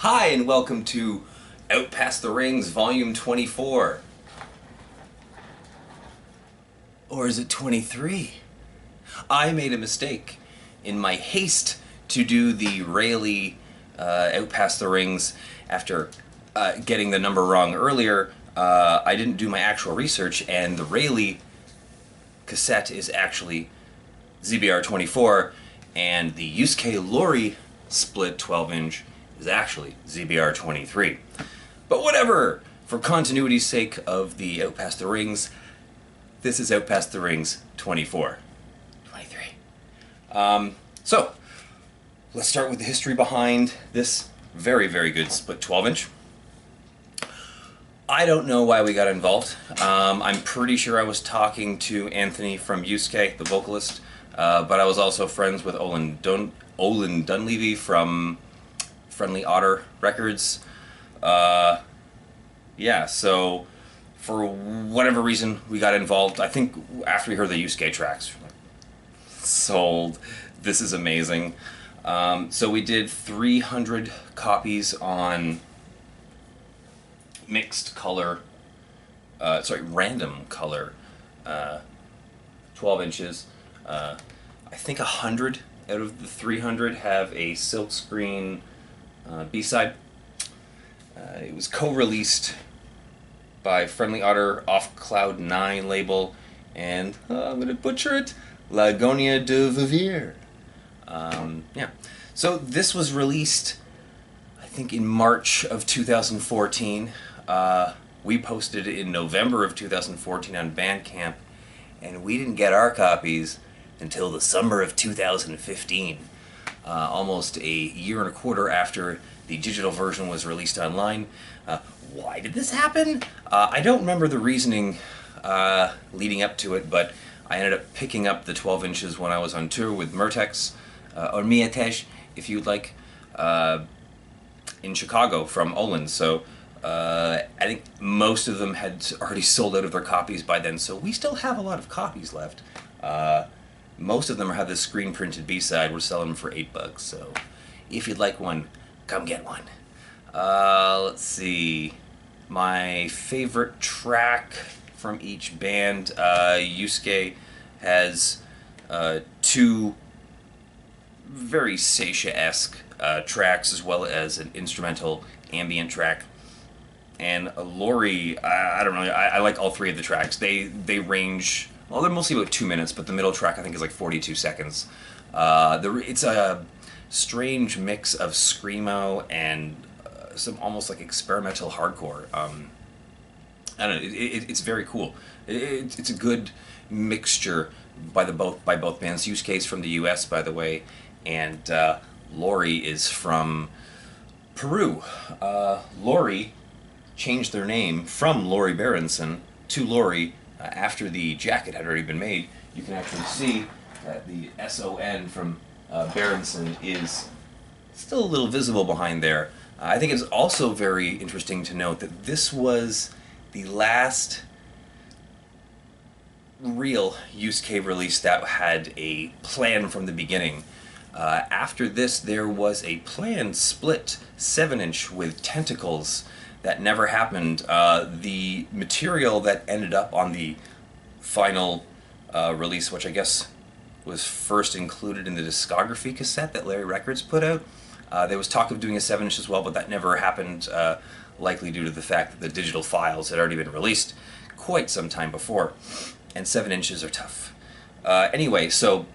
Hi, and welcome to Out Past the Rings, Volume 24. Or is it 23? I made a mistake. In my haste to do the Rayleigh Out Past the Rings after getting the number wrong earlier, I didn't do my actual research, and the Rayleigh cassette is actually ZBR 24, and the Yusuke Löri split 12-inch is actually ZBR 23. But whatever, for continuity's sake of the Out Past the Rings, this is Out Past the Rings 24. 23. So, let's start with the history behind this very, very good split 12-inch. I don't know why we got involved. I'm pretty sure I was talking to Anthony from Yusuke, the vocalist, but I was also friends with Olin Dunleavy from Friendly Otter Records. Yeah, so for whatever reason we got involved. I think after we heard the Yusuke tracks, we're like, sold. This is amazing. So we did 300 copies on mixed color, random color, 12 inches. I think 100 out of the 300 have a silkscreen B-side. It was co-released by Friendly Otter off Cloud 9 label, and I'm going to butcher it, Lagonia de Vivier. Yeah. So this was released, I think, in March of 2014. We posted it in November of 2014 on Bandcamp, and we didn't get our copies until the summer of 2015. Almost a year and a quarter after the digital version was released online. Why did this happen? I don't remember the reasoning leading up to it, but I ended up picking up the 12 inches when I was on tour with Murtex, or Miatej, if you'd like, in Chicago from Olin. So I think most of them had already sold out of their copies by then, so we still have a lot of copies left. Most of them have the screen printed B-side. We're selling them for $8, so if you'd like one, come get one. Let's see. My favorite track from each band, Yusuke has two very Saetia-esque tracks, as well as an instrumental ambient track. And Löri, I don't really, I like all three of the tracks. They range, well, they're mostly about 2 minutes, but the middle track I think is like 42 seconds. It's a strange mix of screamo and some almost like experimental hardcore. I don't know, it's very cool. It's a good mixture by both bands. Yusuke's from the US, by the way, and Löri is from Peru. Löri changed their name from Löri Berenson to Löri after the jacket had already been made. You can actually see that the SON from Berenson is still a little visible behind there. I think it's also very interesting to note that this was the last real Yusuke release that had a plan from the beginning. After this, there was a planned split 7-inch with Tentacles that never happened. The material that ended up on the final release, which I guess was first included in the discography cassette that Larry Records put out, there was talk of doing a 7-inch as well, but that never happened, likely due to the fact that the digital files had already been released quite some time before, and 7 inches are tough. Anyway, so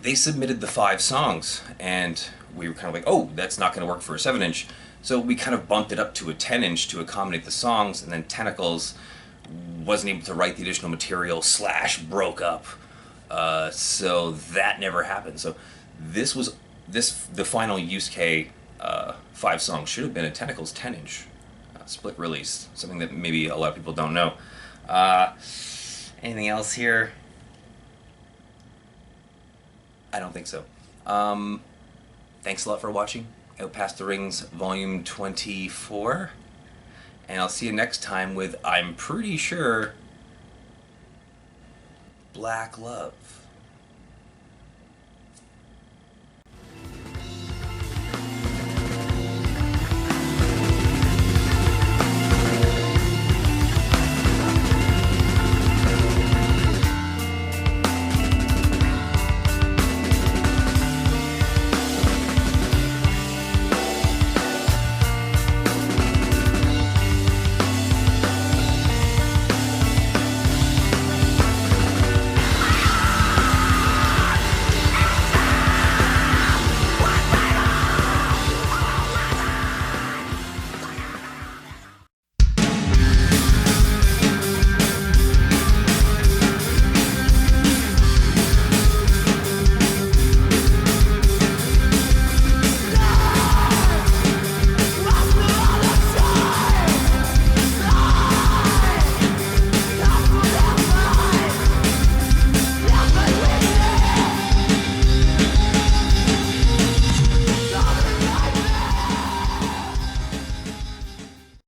they submitted the 5 songs, and we were kind of like, oh, that's not going to work for a 7-inch. So we kind of bumped it up to a 10-inch to accommodate the songs, and then Tentacles wasn't able to write the additional material / broke up. So that never happened. So the final Yusuke 5 songs should have been a Tentacles 10-inch split release, something that maybe a lot of people don't know. Anything else here? I don't think so. Thanks a lot for watching Out Past the Rings Volume 24, and I'll see you next time with, I'm pretty sure, Black Love.